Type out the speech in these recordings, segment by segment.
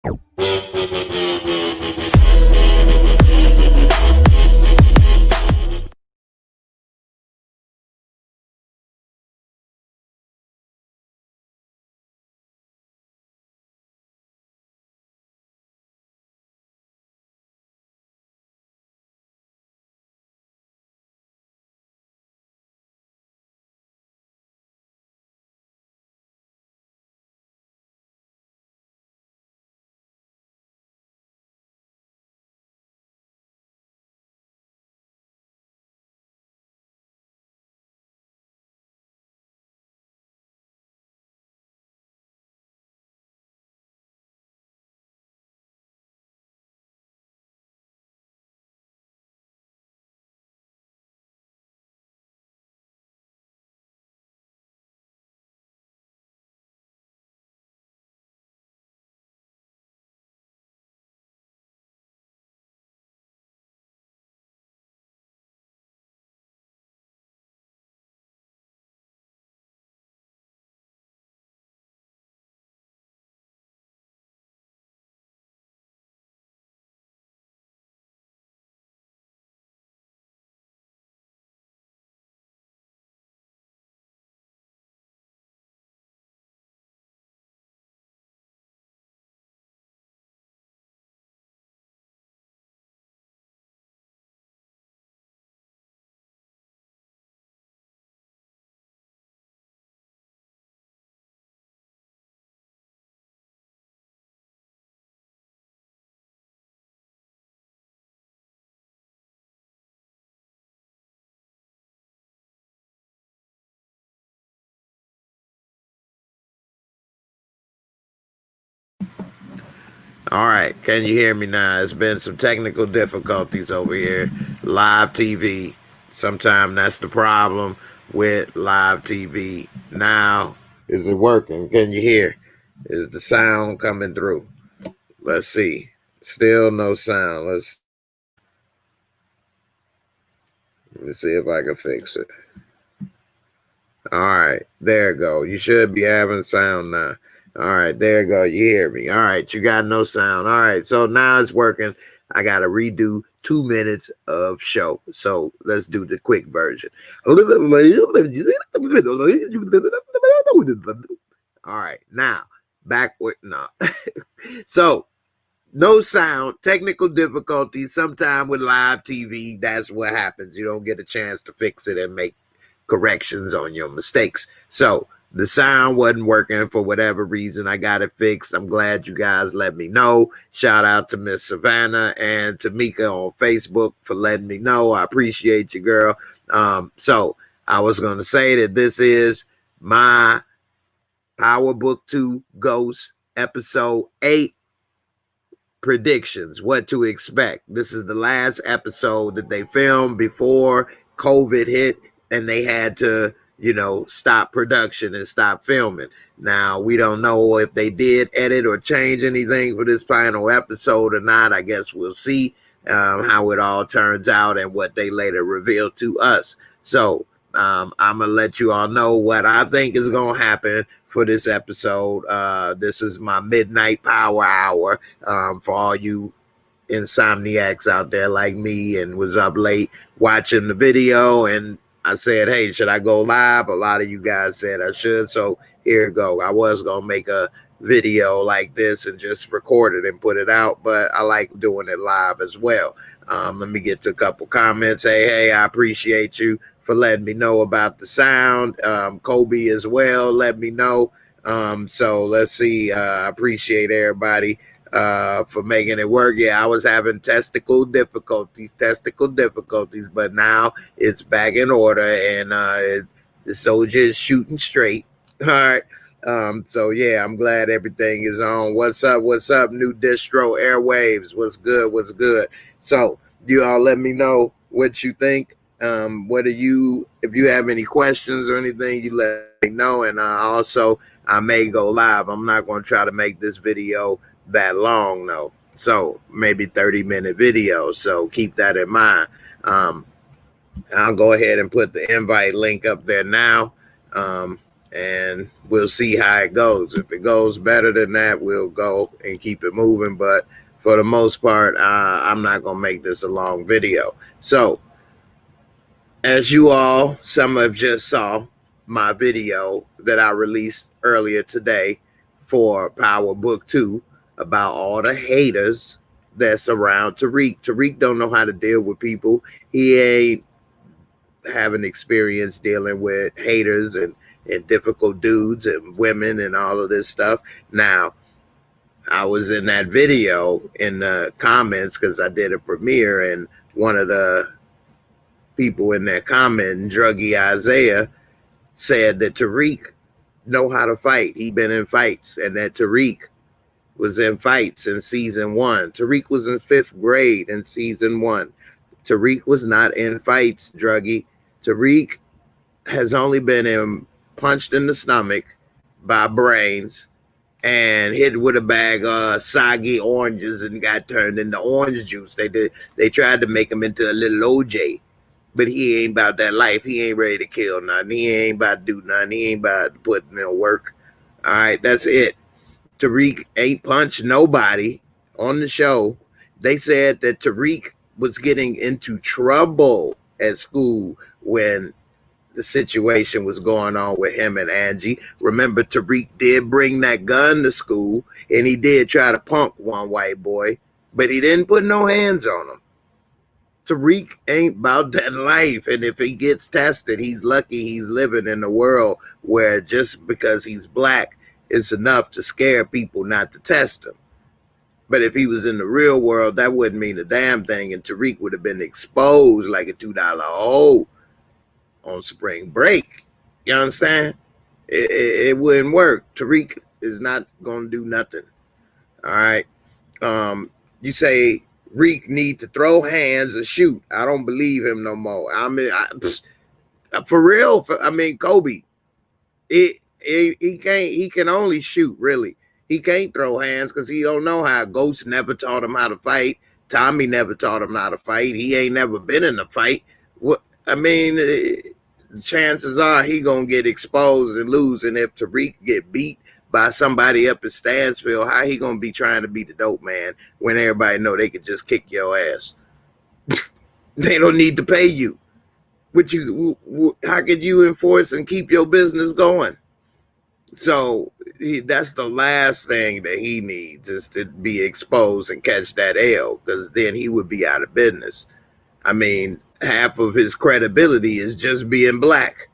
All right, can you hear me now? It's been some technical difficulties over here. Live TV. Sometimes that's the problem with live TV. Now, is it working? Can you hear? Is the sound coming through? Let's see. Still no sound. Let me see if I can fix it. All right, there you go. You should be having sound now. All right, there you go. You hear me. All right, you got no sound. All right, so now it's working. I got to redo 2 minutes of show. So let's do the quick version. All right, now back with no. So no sound, technical difficulties. Sometime with live TV, that's what happens. You don't get a chance to fix it and make corrections on your mistakes. So the sound wasn't working for whatever reason. I got it fixed. I'm glad you guys let me know. Shout out to Miss Savannah and to Mika on Facebook for letting me know. I appreciate you, girl. So I was going to say that this is my Power Book 2 Ghost episode 8 predictions, what to expect. This is the last episode that they filmed before COVID hit and they had to, stop production and stop filming. Now, we don't know if they did edit or change anything for this final episode or not. I guess we'll see how it all turns out and what they later reveal to us. So I'm going to let you all know what I think is going to happen for this episode. This is my midnight power hour for all you insomniacs out there like me and was up late watching the video. And I said, hey, should I go live? A lot of you guys said I should. So here you go. I was going to make a video like this and just record it and put it out, but I like doing it live as well. Let me get to a couple comments. Hey, I appreciate you for letting me know about the sound. Kobe as well, let me know. So let's see. I appreciate everybody for making it work. Yeah, I was having testicle difficulties, but now it's back in order and the soldier is shooting straight. All right. So yeah, I'm glad everything is on. What's up? New distro airwaves. What's good? So you all let me know what you think. If you have any questions or anything, you let me know. And also I may go live. I'm not going to try to make this video that long though. So maybe 30-minute video. So keep that in mind. I'll go ahead and put the invite link up there now. and we'll see how it goes. If it goes better than that, we'll go and keep it moving. But for the most part, I'm not going to make this a long video. So, as you all, some have just saw my video that I released earlier today for Power Book 2 about all the haters that surround Tariq. Tariq don't know how to deal with people. He ain't having experience dealing with haters and difficult dudes and women and all of this stuff. Now, I was in that video in the comments because I did a premiere, and one of the people in that comment, Druggy Isaiah, said that Tariq know how to fight. He been in fights, and that Tariq was in fights in season 1. Tariq was in 5th grade in season 1. Tariq was not in fights, Druggy. Tariq has only been punched in the stomach by brains and hit with a bag of soggy oranges and got turned into orange juice. They tried to make him into a little OJ, but he ain't about that life. He ain't ready to kill nothing. He ain't about to do nothing. He ain't about to put in work. All right, that's it. Tariq ain't punched nobody on the show. They said that Tariq was getting into trouble at school when the situation was going on with him and Angie. Remember, Tariq did bring that gun to school, and he did try to punk one white boy, but he didn't put no hands on him. Tariq ain't about that life, and if he gets tested, he's lucky he's living in a world where just because he's black, it's enough to scare people not to test him. But if he was in the real world, that wouldn't mean a damn thing, and Tariq would have been exposed like a $2 hole on spring break. You understand? It wouldn't work. Tariq is not going to do nothing. All right. You say Reek need to throw hands or shoot. I don't believe him no more. I mean, for real. I mean, Kobe, he can't. He can only shoot. Really, he can't throw hands because he don't know how. Ghost never taught him how to fight. Tommy never taught him how to fight. He ain't never been in a fight. What I mean, chances are he gonna get exposed and lose. And if Tariq get beat by somebody up in Stansfield, how he gonna be trying to be the dope man when everybody know they could just kick your ass? They don't need to pay you. How could you enforce and keep your business going? So that's the last thing that he needs, is to be exposed and catch that L, because then he would be out of business. I mean, half of his credibility is just being black.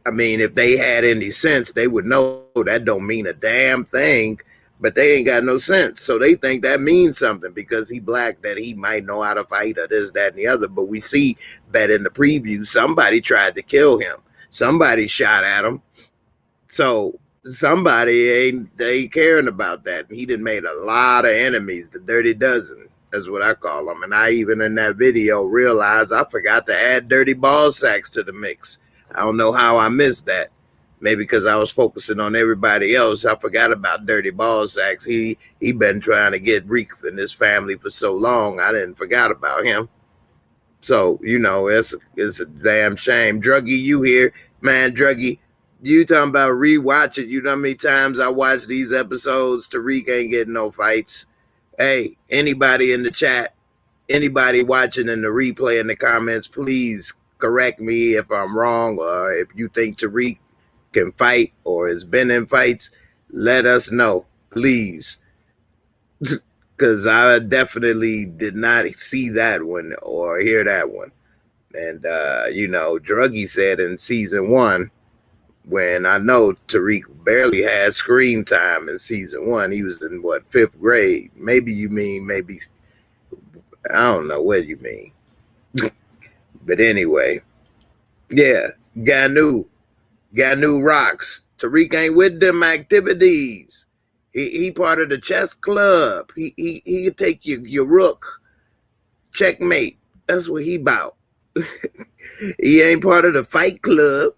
I mean, if they had any sense, they would know that don't mean a damn thing, but they ain't got no sense. So they think that means something because he black, that he might know how to fight or this, that, and the other. But we see that in the preview, somebody tried to kill him. Somebody shot at him. So somebody ain't caring about that. And he done made a lot of enemies, the dirty dozen. That's what I call them. And I even in that video realized I forgot to add Dirty Ball Sacks to the mix. I don't know how I missed that. Maybe because I was focusing on everybody else. I forgot about Dirty Ball Sacks. He been trying to get Reek in his family for so long. I didn't forget about him. So, you know, it's a damn shame. Druggy, you here. Man, Druggy, you talking about rewatch it. You know how many times I watch these episodes? Tariq ain't getting no fights. Hey, anybody in the chat, anybody watching in the replay in the comments, please correct me if I'm wrong, or if you think Tariq can fight or has been in fights, let us know, please. Because I definitely did not see that one or hear that one. And, you know, Druggy said in season 1, when I know Tariq barely had screen time in season 1, he was in, what, 5th grade? Maybe you mean, maybe, I don't know what you mean. But anyway, yeah, Ganu rocks. Tariq ain't with them activities. He part of the chess club. He could take your rook. Checkmate. That's what he about. He ain't part of the fight club.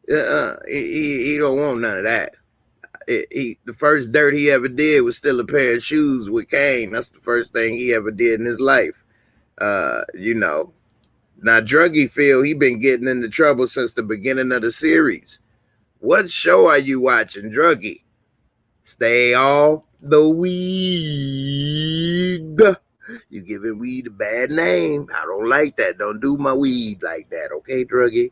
He don't want none of that. The first dirt he ever did was steal a pair of shoes with Kane. That's the first thing he ever did in his life. You know. Now, Druggy feel he been getting into trouble since the beginning of the series. What show are you watching, Druggy? Stay off the weed. You giving weed a bad name. I don't like that. Don't do my weed like that, okay, Druggy?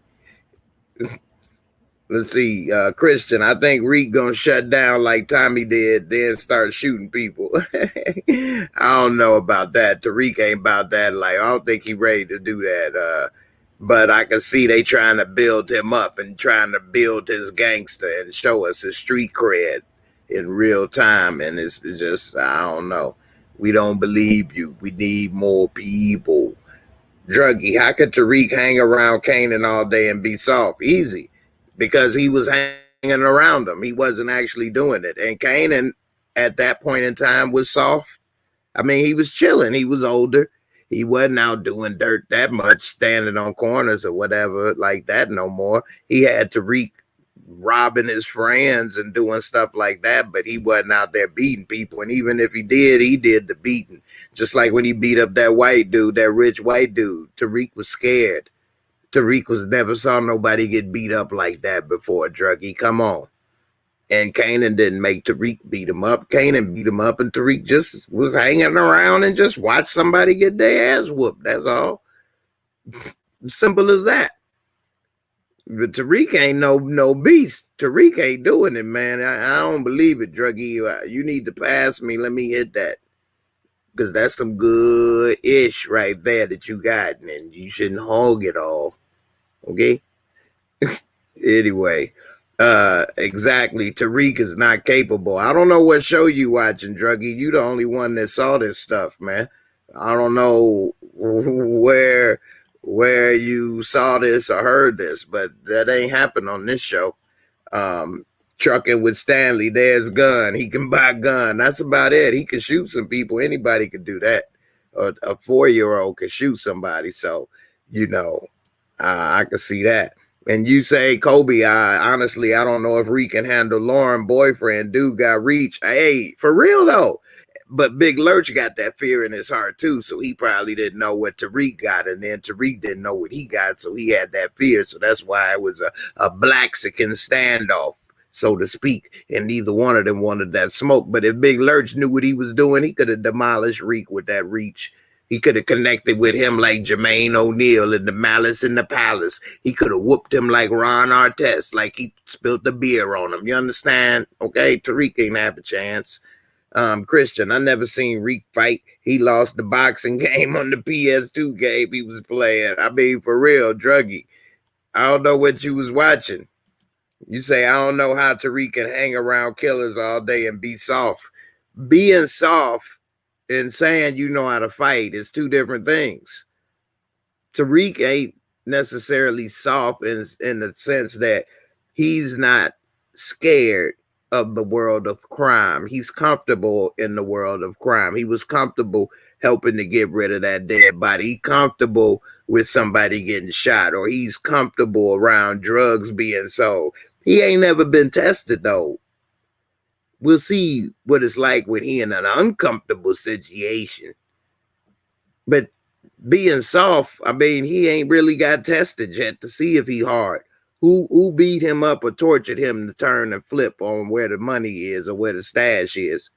Let's see, Christian. I think Reek gonna shut down like Tommy did, then start shooting people. I don't know about that. Tariq ain't about that. Like, I don't think he ready to do that. But I can see they trying to build him up and trying to build his gangster and show us his street cred in real time. And it's just, I don't know. We don't believe you. We need more people. Druggy, how could Tariq hang around Kanan all day and be soft? Easy. Because he was hanging around him. He wasn't actually doing it. And Kanan at that point in time was soft. I mean, he was chilling. He was older. He wasn't out doing dirt that much, standing on corners or whatever like that no more. He had Tariq robbing his friends and doing stuff like that, but he wasn't out there beating people. And even if he did the beating. Just like when he beat up that white dude, that rich white dude, Tariq was scared. Tariq was never saw nobody get beat up like that before, Druggy. Come on. And Kanan didn't make Tariq beat him up. Kanan beat him up, and Tariq just was hanging around and just watched somebody get their ass whooped. That's all. Simple as that. But Tariq ain't no beast. Tariq ain't doing it, man. I don't believe it, Druggy. You need to pass me. Let me hit that. Because that's some good ish right there that you got, and you shouldn't hog it all. Okay? Anyway, exactly. Tariq is not capable. I don't know what show you watching, Druggy. You the only one that saw this stuff, man. I don't know where you saw this or heard this, but that ain't happened on this show. Trucking with Stanley, there's gun. He can buy a gun. That's about it. He can shoot some people. Anybody can do that. A 4-year-old can shoot somebody. So, I can see that. And you say Kobe, honestly, I don't know if Reek can handle Lauren boyfriend. Dude got reach. Hey, for real though. But Big Lurch got that fear in his heart too. So he probably didn't know what Tariq got. And then Tariq didn't know what he got. So he had that fear. So that's why it was a Blaxican standoff, so to speak. And neither one of them wanted that smoke. But if Big Lurch knew what he was doing, he could have demolished Reek with that reach. He could have connected with him like Jermaine O'Neal in the Malice in the Palace. He could have whooped him like Ron Artest, like he spilled the beer on him. You understand? Okay, Tariq ain't have a chance. Christian, I never seen Reek fight. He lost the boxing game on the PS2 game he was playing. I mean, for real, Druggy. I don't know what you was watching. You say, I don't know how Tariq can hang around killers all day and be soft. Being soft and saying you know how to fight is two different things. Tariq ain't necessarily soft in the sense that he's not scared of the world of crime. He's comfortable in the world of crime. He was comfortable helping to get rid of that dead body. He's comfortable with somebody getting shot, or he's comfortable around drugs being sold. He ain't never been tested though. We'll see what it's like when he in an uncomfortable situation. But being soft, I mean, he ain't really got tested yet to see if he hard. Who beat him up or tortured him to turn and flip on where the money is or where the stash is?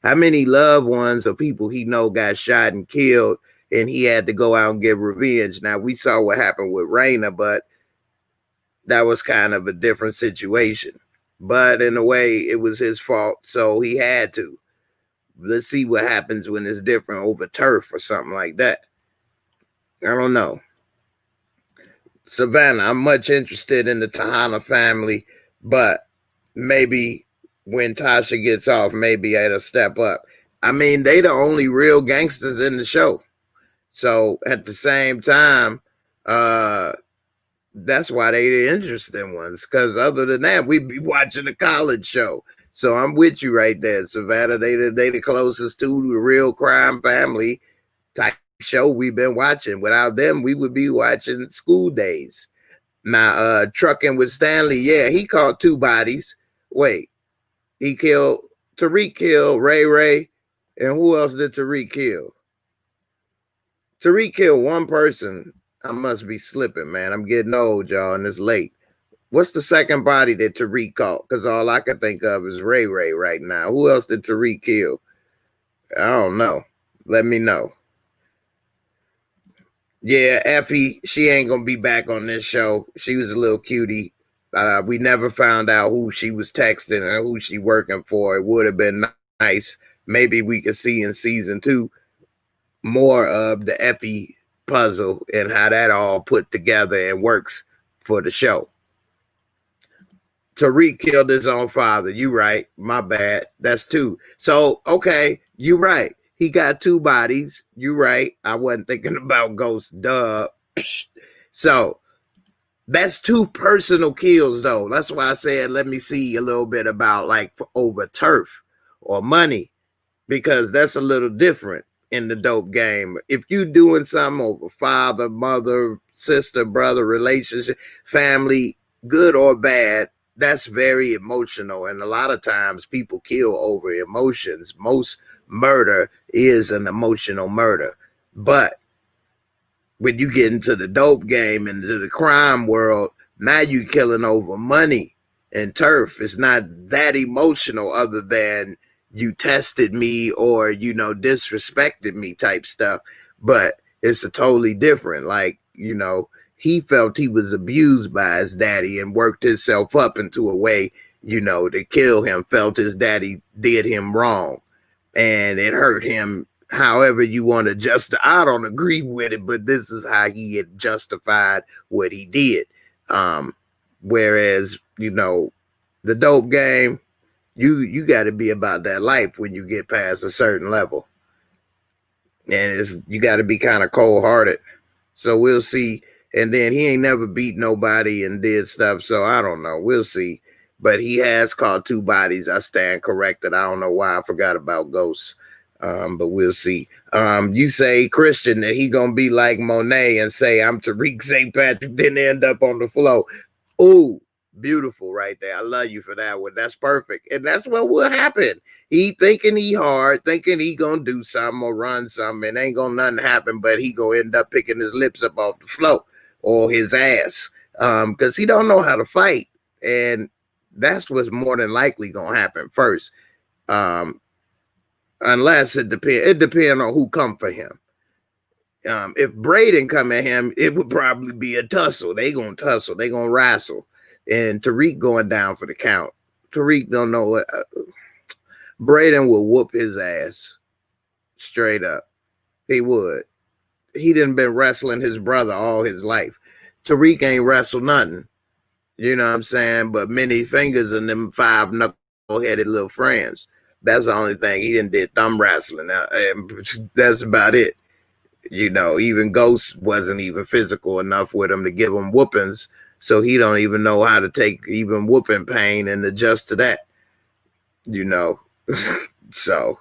How many loved ones or people he know got shot and killed and he had to go out and get revenge? Now, we saw what happened with Raina, but that was kind of a different situation. But in a way, it was his fault, so he had to. Let's see what happens when it's different over turf or something like that. I don't know. Savannah, I'm much interested in the Tahana family, but maybe when Tasha gets off, maybe it'll step up. I mean, they the only real gangsters in the show. So at the same time, that's why they the interesting ones. Because other than that, we'd be watching a college show. So I'm with you right there, Savannah. They the closest to the real crime family type show we've been watching. Without them, we would be watching School Days. Now, trucking with Stanley, yeah, he caught 2 bodies. Wait, he killed Tariq, killed Ray, and who else did Tariq kill? Tariq killed one person. I must be slipping, man. I'm getting old, y'all, and it's late. What's the second body that Tariq caught? Because all I can think of is Ray Ray right now. Who else did Tariq kill? I don't know. Let me know. Yeah, Effie, she ain't gonna be back on this show. She was a little cutie. We never found out who she was texting and who she working for. It would have been nice. Maybe we could see in season 2 more of the Effie puzzle and how that all put together and works for the show. Tariq killed his own father. You right. My bad. That's 2. So, okay, you right. He got 2 bodies. You right. I wasn't thinking about Ghost. Duh. So, that's 2 personal kills, though. That's why I said, let me see a little bit about like over turf or money, because that's a little different in the dope game. If you doing something over father, mother, sister, brother, relationship, family, good or bad, that's very emotional. And a lot of times people kill over emotions. Most murder is an emotional murder. But when you get into the dope game and into the crime world, now you killing over money and turf. It's not that emotional other than you tested me or, disrespected me type stuff. But it's a totally different, like, he felt he was abused by his daddy and worked himself up into a way, to kill him, felt his daddy did him wrong and it hurt him. However you want to justify, I don't agree with it, but this is how he had justified what he did. Whereas, the dope game, you got to be about that life when you get past a certain level, and you got to be kind of cold hearted. So we'll see. And then he ain't never beat nobody and did stuff. So I don't know. We'll see. But he has caught 2 bodies. I stand corrected. I don't know why I forgot about Ghosts. But we'll see. You say, Christian, that he gonna be like Monet and say, I'm Tariq St. Patrick, then end up on the floor. Ooh, beautiful right there. I love you for that one. That's perfect. And that's what will happen. He thinking he hard, thinking he gonna do something or run something, and ain't gonna nothing happen, but he gonna end up picking his lips up off the floor or his ass. Because he don't know how to fight. And that's what's more than likely gonna happen first. Unless it depends on who come for him. If Braden come at him, it would probably be a tussle. They gonna tussle. They gonna wrestle. And Tariq going down for the count. Tariq don't know what. Braden will whoop his ass. Straight up. He would. He done been wrestling his brother all his life. Tariq ain't wrestled nothing. You know what I'm saying? But many fingers and them 5 knuckle-headed little friends. That's the only thing. He did thumb wrestling. And that's about it. Even Ghost wasn't even physical enough with him to give him whoopings. So he don't even know how to take even whooping pain and adjust to that. So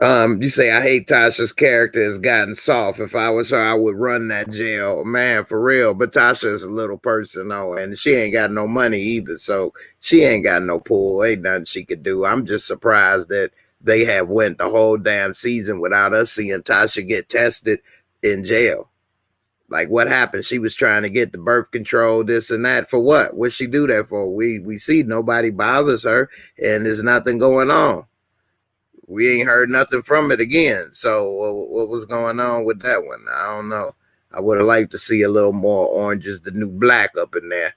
you say, I hate Tasha's character has gotten soft. If I was her, I would run that jail. Man, for real. But Tasha is a little person, though, and she ain't got no money either. So she ain't got no pull. Ain't nothing she could do. I'm just surprised that they have went the whole damn season without us seeing Tasha get tested in jail. Like, what happened? She was trying to get the birth control, this and that. For what? What'd she do that for? We see nobody bothers her, and there's nothing going on. We ain't heard nothing from it again. So what was going on with that one? I don't know. I would have liked to see a little more Orange is the New Black up in there.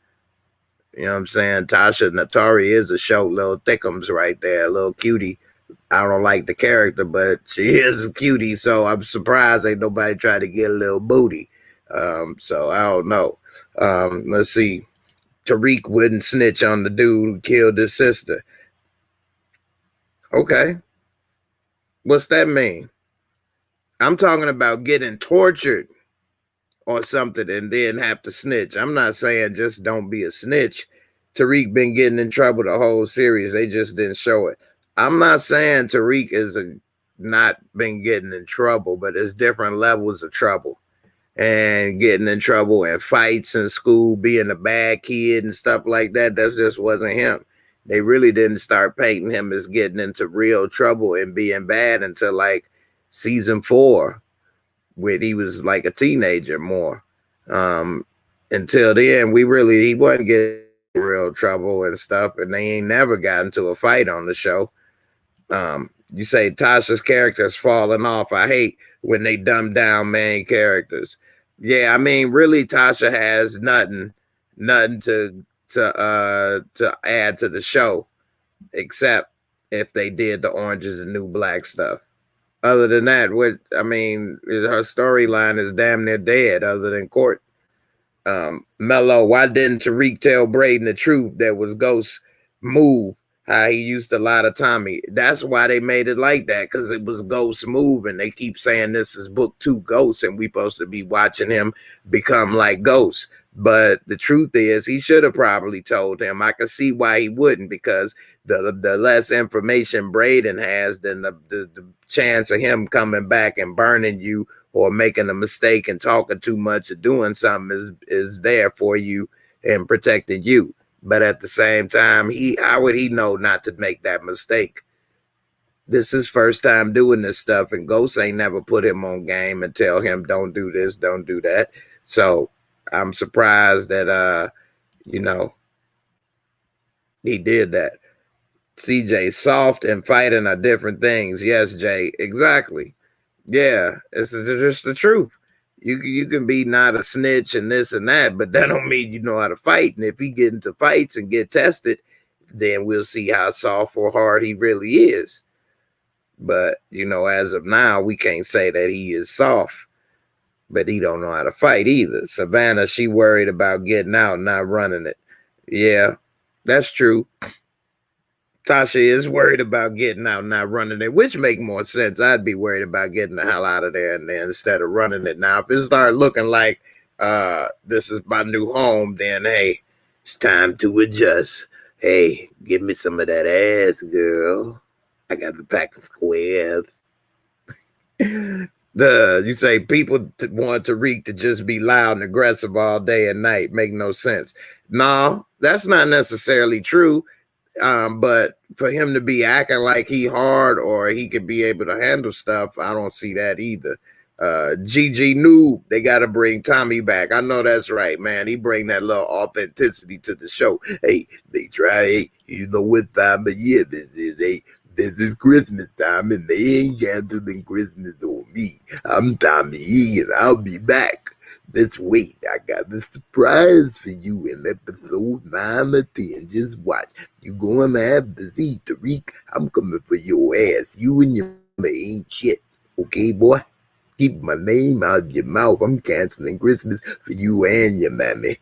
You know what I'm saying? Tasha Natari is a short little thickums right there, a little cutie. I don't like the character, but she is a cutie, so I'm surprised ain't nobody tried to get a little booty. So I don't know. Let's see. Tariq wouldn't snitch on the dude who killed his sister. Okay. What's that mean? I'm talking about getting tortured or something and then have to snitch. I'm not saying just don't be a snitch. Tariq been getting in trouble the whole series. They just didn't show it. I'm not saying Tariq is not been getting in trouble, but there's different levels of trouble. And getting in trouble and fights in school, being a bad kid and stuff like that, that just wasn't him. They really didn't start painting him as getting into real trouble and being bad until like season 4, when he was like a teenager more. until then, he wasn't getting real trouble and stuff, and they ain't never got into a fight on the show. You say Tasha's character's falling off. I hate when they dumb down main characters. Yeah, I mean, really, Tasha has nothing to add to the show, except if they did the Orange is the New Black stuff. Other than that, her storyline is damn near dead. Other than Court, Mello, why didn't Tariq tell Braden the truth that was Ghost's move? How he used to lie to Tommy. That's why they made it like that, because it was Ghost's move, and they keep saying this is book 2 Ghost, and we supposed to be watching him become like Ghost. But the truth is, he should have probably told him. I can see why he wouldn't, because the less information Braden has, then the chance of him coming back and burning you or making a mistake and talking too much or doing something is there for you and protecting you. But at the same time, how would he know not to make that mistake? This is first time doing this stuff, and Ghost ain't never put him on game and tell him don't do this, don't do that. So I'm surprised that he did that. CJ, soft and fighting are different things. Yes, Jay, exactly. Yeah, this is just the truth. You can be not a snitch and this and that, but that don't mean you know how to fight. And if he get into fights and get tested, then we'll see how soft or hard he really is. But as of now, we can't say that he is soft, but he don't know how to fight either. Savannah, she worried about getting out, not running it. Yeah, that's true. Tasha is worried about getting out, not running it, which make more sense. I'd be worried about getting the hell out of there and then instead of running it. Now, if it start looking like this is my new home, then hey, it's time to adjust. Hey, give me some of that ass, girl. I got the pack of squares. You say people want Tariq to just be loud and aggressive all day and night. Make no sense. No, that's not necessarily true. But for him to be acting like he hard or he could be able to handle stuff, I don't see that either. GG Noob, they got to bring Tommy back. I know that's right, man. He bring that little authenticity to the show. Hey, they try, hey, you know what time of year this is? Hey, this is Christmas time and they ain't canceling Christmas on me. I'm Tommy E and I'll be back. Let's wait. I got a surprise for you in episode 9 or 10. Just watch. You gonna have to see, Tariq. I'm coming for your ass. You and your mama ain't shit. Okay, boy? Keep my name out of your mouth. I'm canceling Christmas for you and your mammy.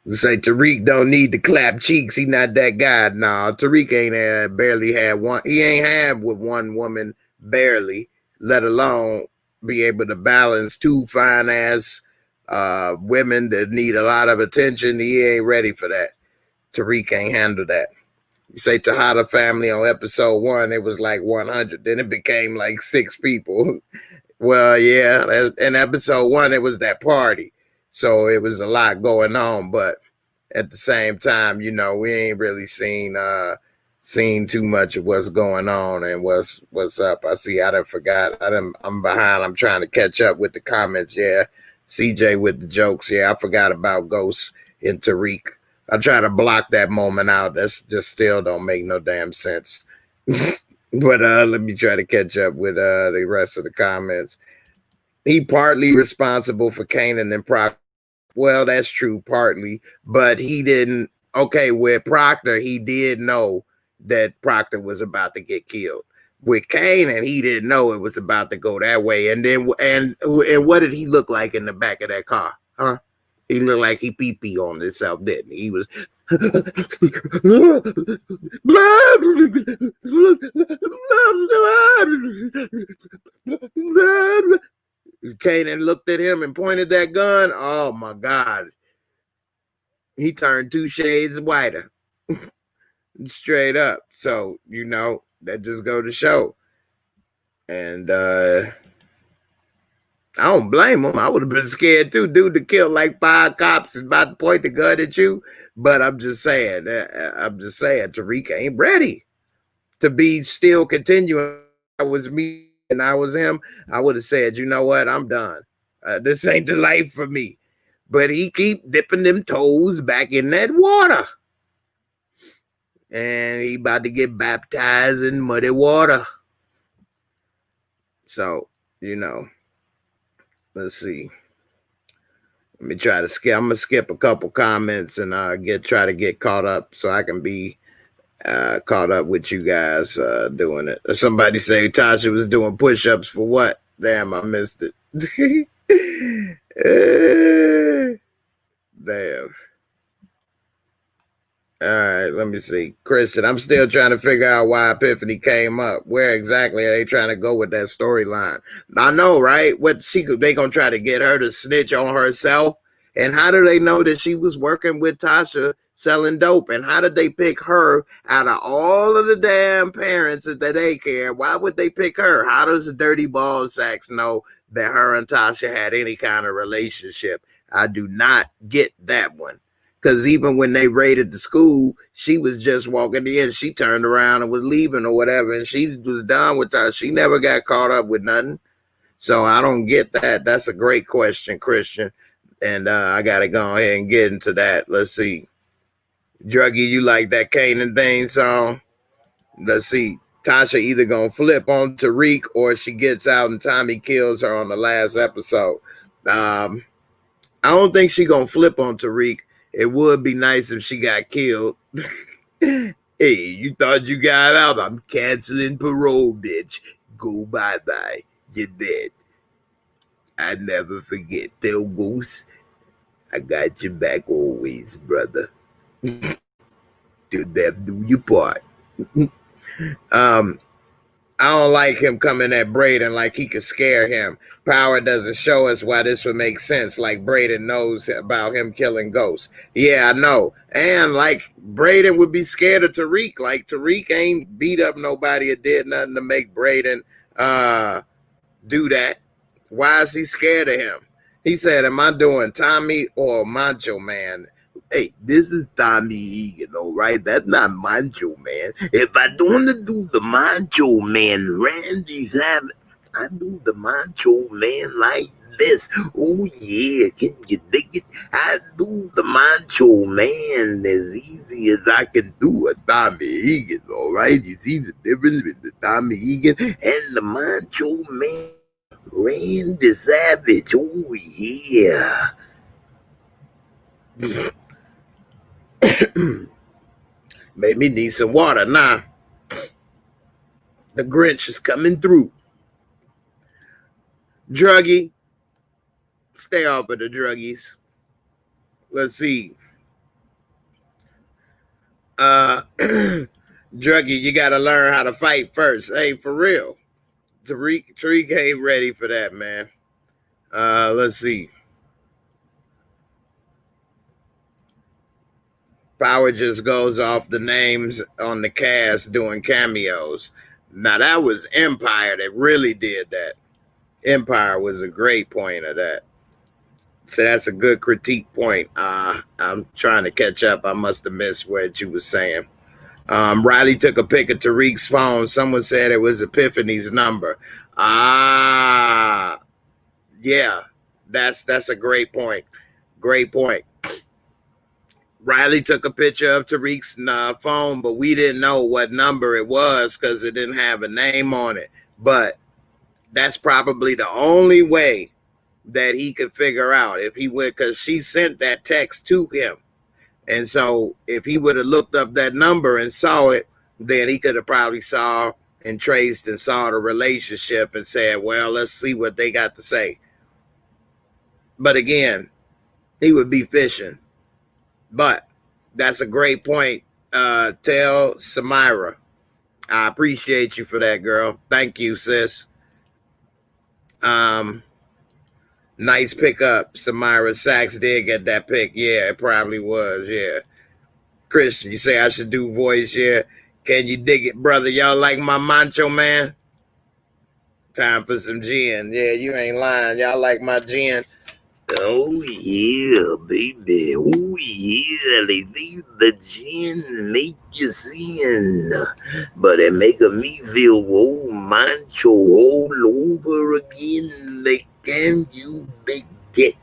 You say Tariq don't need to clap cheeks. He not that guy. Nah, Tariq ain't barely had one. He ain't had with one woman barely, let alone be able to balance 2 fine ass women that need a lot of attention. He ain't ready for that. Tariq ain't handle that. You say Tejada family on episode 1, it was like 100. Then it became like 6 people. Well, yeah, in episode 1, it was that party. So it was a lot going on, but at the same time, we ain't really seen too much of what's going on and what's up. I see I done forgot. I'm behind. I'm trying to catch up with the comments. Yeah. CJ with the jokes. Yeah, I forgot about Ghost and Tariq. I try to block that moment out. That's just still don't make no damn sense. But let me try to catch up with the rest of the comments. He partly responsible for Kanan and Proctor. Well, that's true, partly, but he didn't. Okay, with Proctor, he did know that Proctor was about to get killed. With Kanan, he didn't know it was about to go that way. And then, and what did he look like in the back of that car? Huh? He looked like he pee-pee on himself, didn't he? He was. Kanan looked at him and pointed that gun. Oh my God. He turned 2 shades whiter. Straight up. So, that just go to show. And I don't blame him. I would have been scared too. Dude to kill like 5 cops and about to point the gun at you. But I'm just saying, Tariq ain't ready to be still continuing. I was me and I was him. I would have said, you know what? I'm done. This ain't the life for me. But he keep dipping them toes back in that water. And he about to get baptized in muddy water. So, let's see. Let me try to skip. I'm gonna skip a couple comments and try to get caught up so I can be caught up with you guys doing it. Somebody say Tasha was doing push-ups for what? Damn, I missed it. Damn. All right, let me see. Christian, I'm still trying to figure out why Epiphany came up. Where exactly are they trying to go with that storyline? I know, right? They gonna try to get her to snitch on herself? And how do they know that she was working with Tasha selling dope? And how did they pick her out of all of the damn parents at the daycare? Why would they pick her? How does the dirty ball sacks know that her and Tasha had any kind of relationship? I do not get that one. Because even when they raided the school, she was just walking in. She turned around and was leaving or whatever. And she was done with her. She never got caught up with nothing. So I don't get that. That's a great question, Christian. And I got to go ahead and get into that. Let's see. Druggy, you like that Kanan theme song? Let's see. Tasha either going to flip on Tariq or she gets out and Tommy kills her on the last episode. I don't think she going to flip on Tariq. It would be nice if she got killed. Hey, you thought you got out? I'm canceling parole, bitch. Go bye-bye. You're dead. I never forget. Tell Goose, I got your back always, brother. To them, do your part. I don't like him coming at Brayden like he could scare him. Power doesn't show us why this would make sense. Like Brayden knows about him killing Ghost. Yeah, I know. And like Brayden would be scared of Tariq. Like Tariq ain't beat up nobody or did nothing to make Brayden do that. Why is he scared of him? He said, am I doing Tommy or Macho Man? Hey, this is Tommy Egan, all right? That's not Macho Man. If I don't want to do the Macho Man, Randy Savage, I do the Macho Man like this. Oh, yeah, can you dig it? I do the Macho Man as easy as I can do a Tommy Egan, all right? You see the difference between the Tommy Egan and the Macho Man? Randy Savage, oh, yeah. Made me need some water. Nah, the Grinch is coming through. Druggy, stay off of the druggies. Let's see. Druggy, you gotta learn how to fight first. Hey, for real. Tariq ain't ready for that, man. Let's see. Power just goes off the names on the cast doing cameos. Now that was Empire that really did that. Empire was a great point of that. So that's a good critique point. I'm trying to catch up. I must have missed what you were saying. Riley took a pic of Tariq's phone. Someone said it was Epiphany's number. Yeah, that's a great point. Great point. Riley took a picture of Tariq's phone, but we didn't know what number it was because it didn't have a name on it. But that's probably the only way that he could figure out if he would, because she sent that text to him. And so if he would have looked up that number and saw it, then he could have probably saw and traced and saw the relationship and said, well, let's see what they got to say. But again, he would be fishing. But that's a great point. Tell Samira. I appreciate you for that, girl. Thank you, sis. Nice pickup. Samira Sachs did get that pick. Yeah, it probably was. Yeah. Christian, you say I should do voice. Yeah. Can you dig it, brother? Y'all like my Macho Man? Time for some gin. Yeah, you ain't lying. Y'all like my gin? Oh, yeah, baby. Oh, yeah. They leave the gin make you sin. But it make me feel old macho all over again. Like can you make it?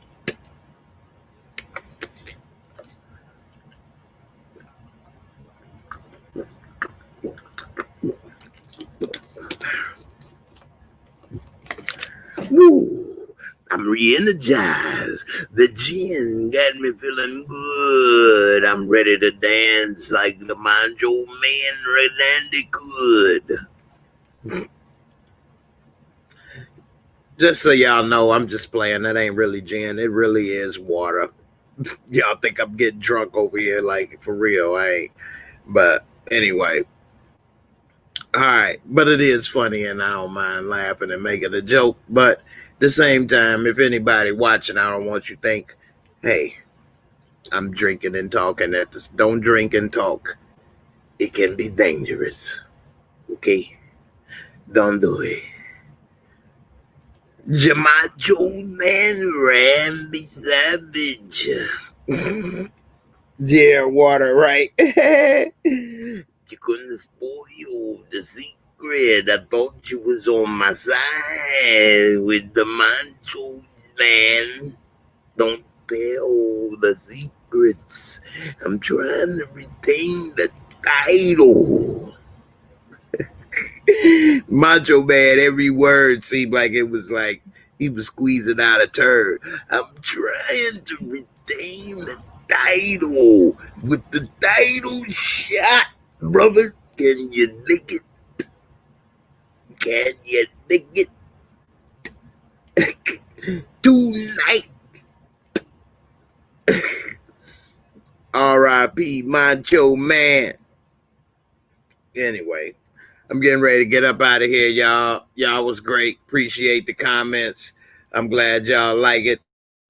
Woo! I'm re-energized. The gin got me feeling good. I'm ready to dance like the Manjo Man Randy could. Just so y'all know, I'm just playing. That ain't really gin. It really is water. Y'all think I'm getting drunk over here, like for real. I ain't. But anyway. All right. But it is funny and I don't mind laughing and making a joke. But at the same time, if anybody watching, I don't want you to think, hey, I'm drinking and talking at this. Don't drink and talk. It can be dangerous. Okay? Don't do it. Jamacho Man Randy Savage. Yeah, water, right? You couldn't spoil the secret. I thought you was on my side with the Mancho Man. Don't tell the secrets. I'm trying to retain the title. Macho Man, every word seemed like it was like he was squeezing out a turd. I'm trying to retain the title. With the title shot, brother, can you lick it? Can you lick it? Tonight. R.I.P. Macho Man. Anyway, I'm getting ready to get up out of here, y'all. Y'all was great. Appreciate the comments. I'm glad y'all like it.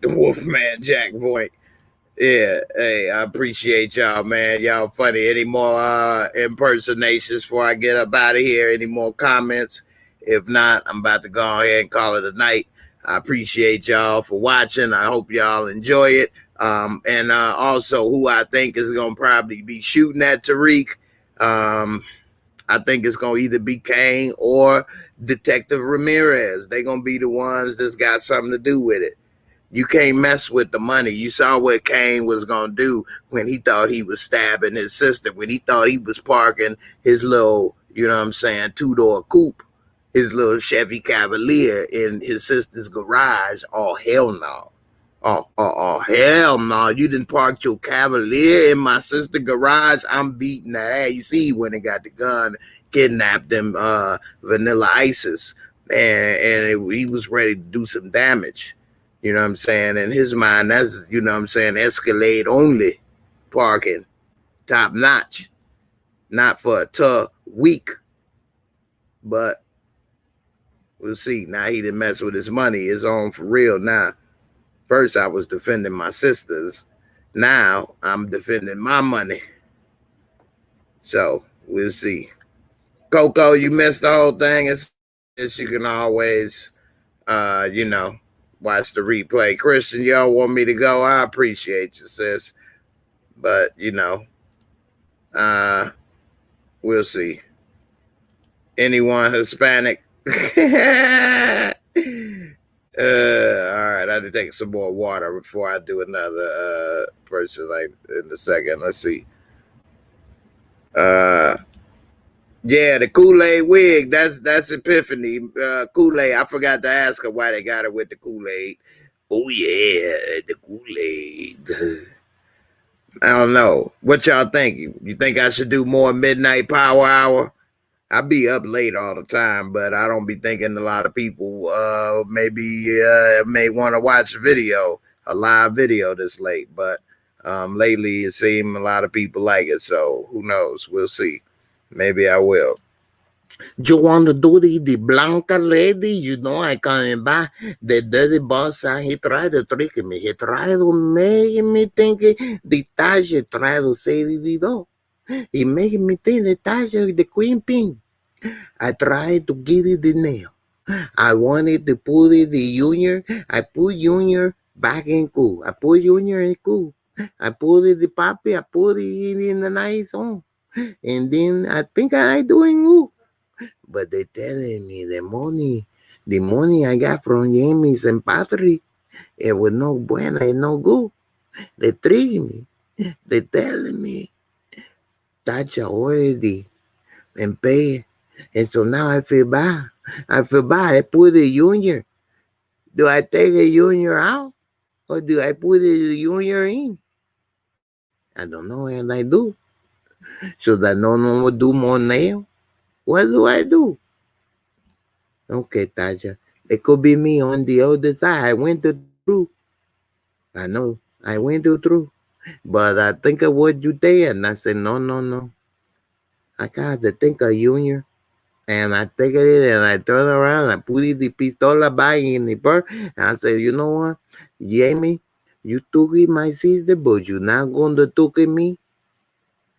The Wolfman Jack voice. Yeah, hey, I appreciate y'all, man. Y'all funny. Any more impersonations before I get up out of here? Any more comments? If not, I'm about to go ahead and call it a night. I appreciate y'all for watching. I hope y'all enjoy it. And also, who I think is going to probably be shooting at Tariq. I think it's going to either be Kane or Detective Ramirez. They're going to be the ones that's got something to do with it. You can't mess with the money. You saw what Kane was going to do when he thought he was stabbing his sister, when he thought he was parking his little, you know what I'm saying, two-door coupe, his little Chevy Cavalier in his sister's garage. Oh, hell no. Oh, hell no. You didn't park your Cavalier in my sister's garage. I'm beating that ass. You see, he went and got the gun, kidnapped them Vanilla Isis, and he was ready to do some damage. You know what I'm saying? In his mind, that's, you know what I'm saying, Escalade only parking, top notch. Not for a tough week, but we'll see. Now he didn't mess with his money. It's on for real now. First, I was defending my sisters. Now, I'm defending my money. So, we'll see. Coco, you missed the whole thing. It's you can always, you know, watch the replay. Christian, y'all want me to go? I appreciate you, sis. But, you know, we'll see. Anyone Hispanic? All right, I had to take some more water before I do another person like in a second. Let's see. Yeah, the Kool-Aid wig. That's Epiphany. Kool-Aid. I forgot to ask her why they got it with the Kool-Aid. Oh yeah, the Kool-Aid. I don't know. What y'all think? You think I should do more midnight power hour? I be up late all the time, but I don't be thinking a lot of people maybe may want to watch a live video this late. But lately it seems a lot of people like it, so who knows? We'll see. Maybe I will. You want to do the Blanca lady? You know I coming back. The dirty boss, he tried to trick me. He tried to make me think the Tasha tried to say the door. He made me think the Tasha, the queen pin. I tried to get it in there. I wanted to put it the Junior. I put Junior back in cool. I put Junior in cool. I put it the Papi. I put it in the nice home. And then I think I doing good. But they telling me the money The money I got from Jamie's and Patrick, it was no bueno, it's no good. They tricked me. They telling me that you already and pay. And so now I feel bad. I feel bad. I put a junior. Do I take a junior out? Or do I put a junior in? I don't know, and I do. Should I no do more nail? What do I do? Okay, Tasha. It could be me on the other side. I went through. I know. I went through. But I think of what you did. And I said, no. I got to think of junior. And I take it and I turn around. I put the pistola back in the purse. And I said, you know what? Jamie, you took it my sister, but you're not going to took it me.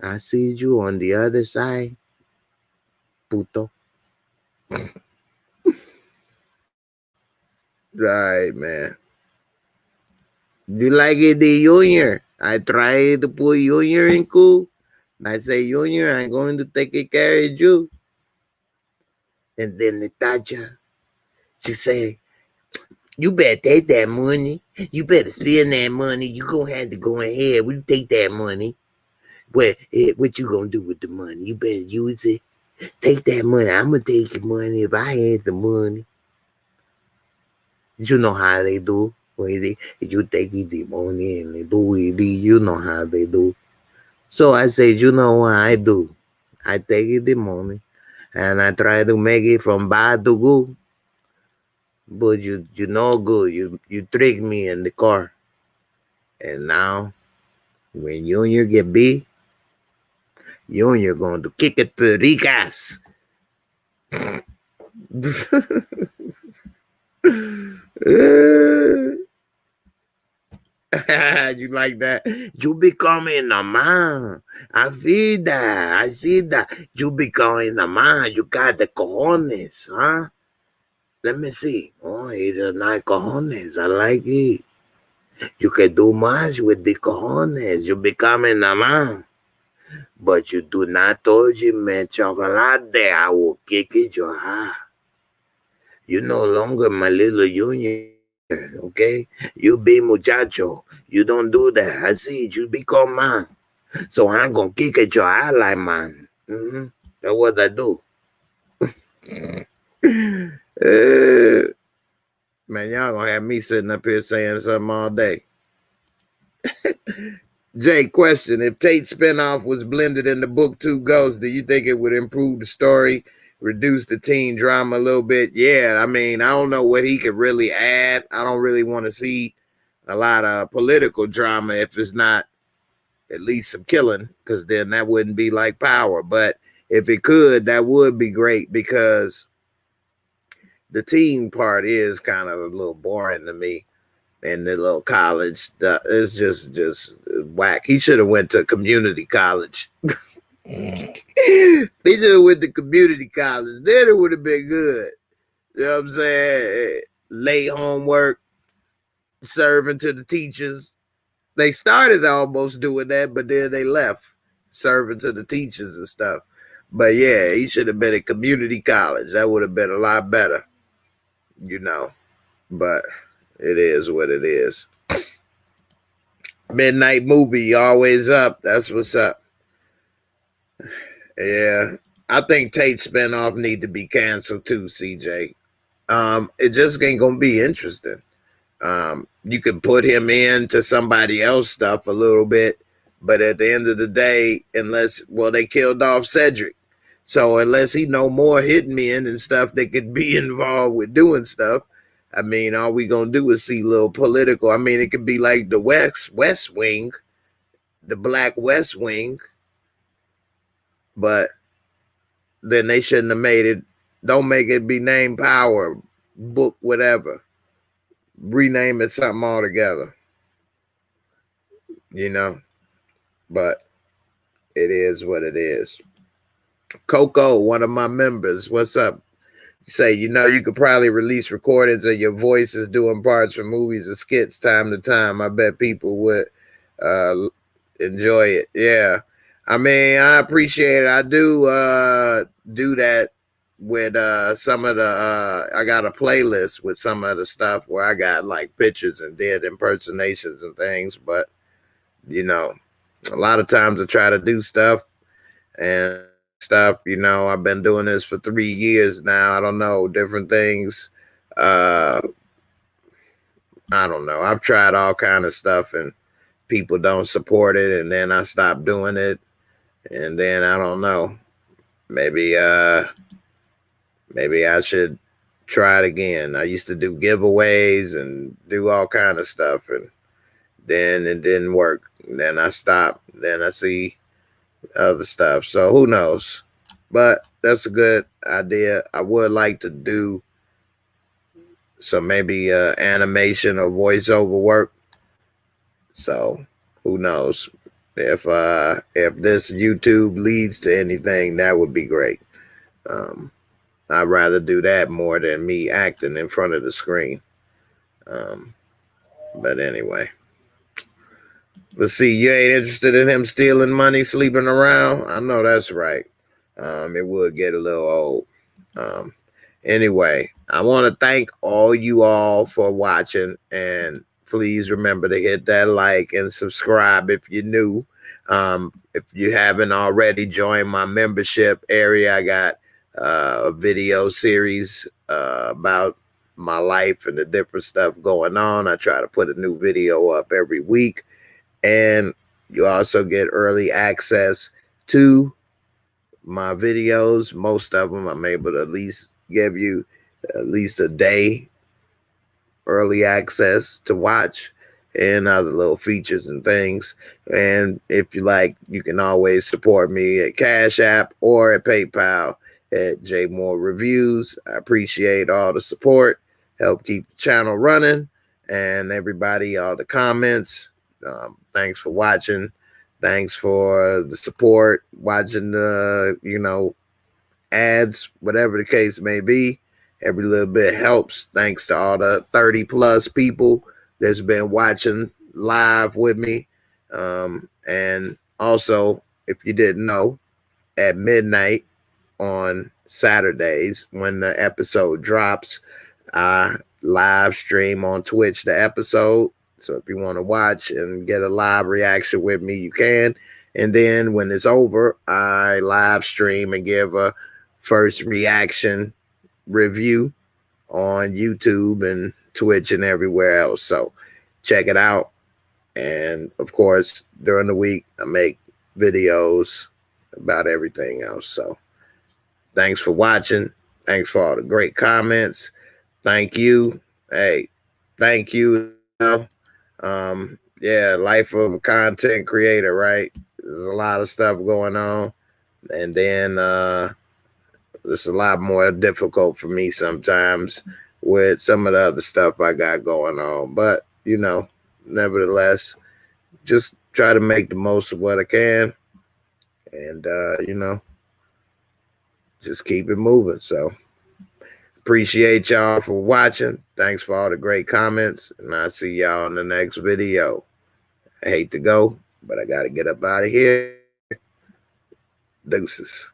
I see you on the other side, puto. Right, man. You like it, the junior? I try to put junior in cool. I say, junior, I'm going to take care of you. And then Natasha, she say, you better take that money. You better spend that money. You gonna have to go ahead. We take that money. What you gonna do with the money? You better use it. Take that money. I'm gonna take your money if I had the money. You know how they do. You take the money and they do it. You know how they do. So I said, you know what I do? I take the money and I try to make it from bad to good. But you no good. You trick me in the car. And now when Junior get big, Junior going to kick it to Ricas. You like that? You becoming a man. I feel that. I see that. You becoming a man. You got the cojones, huh? Let me see. Oh, it's a nice cojones. I like it. You can do much with the cojones. You becoming a man. But you do not touch me chocolate. I will kick it your heart. You no longer my little junior, okay? You be muchacho. You don't do that. I see it. You become man. So I'm going to kick at your eye man. Mm-hmm. That's what I do. Man, y'all going to have me sitting up here saying something all day. Jay, question. If Tate's spinoff was blended in the book Two Ghosts, do you think it would improve the story, reduce the teen drama a little bit? Yeah, I mean, I don't know what he could really add. I don't really want to see a lot of political drama if it's not at least some killing, because then that wouldn't be like Power. But if it could, that would be great, because the teen part is kind of a little boring to me. And the little college stuff, it's just whack. He should have went to community college. He should have went to community college. Then it would have been good. You know what I'm saying? Late homework, serving to the teachers. They started almost doing that, but then they left, serving to the teachers and stuff. But yeah, he should have been at community college. That would have been a lot better, you know. But it is what it is. Midnight movie, always up. That's what's up. Yeah. I think Tate's spinoff need to be canceled too, CJ. It just ain't gonna be interesting. You can put him into somebody else stuff a little bit, but at the end of the day, they killed off Cedric. So unless he know more hitmen and stuff that could be involved with doing stuff, I mean, all we gonna do is see little political. I mean, it could be like the West Wing, the Black West Wing, but then they shouldn't have made it. Don't make it be named Power, book, whatever. Rename it something altogether. You know, but it is what it is. Coco, one of my members, what's up? Say, you could probably release recordings of your voices doing parts for movies or skits time to time. I bet people would enjoy it. Yeah. I mean, I appreciate it. I do that with some of the I got a playlist with some of the stuff where I got like pictures and did impersonations and things. But you know, a lot of times I try to do stuff and stuff. You know, I've been doing this for 3 years now. I don't know, different things. Uh, I don't know. I've tried all kind of stuff and people don't support it, and then I stopped doing it, and then I don't know. Maybe maybe I should try it again. I used to do giveaways and do all kind of stuff, and then it didn't work. And then I stopped. Then I see other stuff. So who knows? But that's a good idea. I would like to do some maybe animation or voiceover work. So who knows? If this YouTube leads to anything, that would be great. I'd rather do that more than me acting in front of the screen. But anyway, let's see. You ain't interested in him stealing money, sleeping around? I know that's right. It would get a little old. Anyway, I want to thank all you all for watching, and please remember to hit that like and subscribe if you're new. If you haven't already, joined my membership area. I got a video series about my life and the different stuff going on. I try to put a new video up every week, and you also get early access to my videos. Most of them I'm able to at least give you at least a day early access to watch, and other little features and things. And if you like, you can always support me at Cash App or at PayPal at JAYMOOREREVIEWS. I appreciate all the support, help keep the channel running, and everybody, all the comments. Thanks for watching. Thanks for the support, watching the, ads, whatever the case may be. Every little bit helps. Thanks to all the 30+ people that's been watching live with me. And also, if you didn't know, at midnight on Saturdays when the episode drops, I live stream on Twitch the episode. So if you want to watch and get a live reaction with me, you can. And then when it's over, I live stream and give a first reaction review on YouTube and Twitch and everywhere else. So check it out. And of course, during the week, I make videos about everything else. So thanks for watching. Thanks for all the great comments. Thank you. Hey, thank you. Yeah, life of a content creator, right? There's a lot of stuff going on. And then it's a lot more difficult for me sometimes with some of the other stuff I got going on. But, nevertheless, just try to make the most of what I can. And, just keep it moving. So appreciate y'all for watching. Thanks for all the great comments. And I'll see y'all in the next video. I hate to go, but I got to get up out of here. Deuces.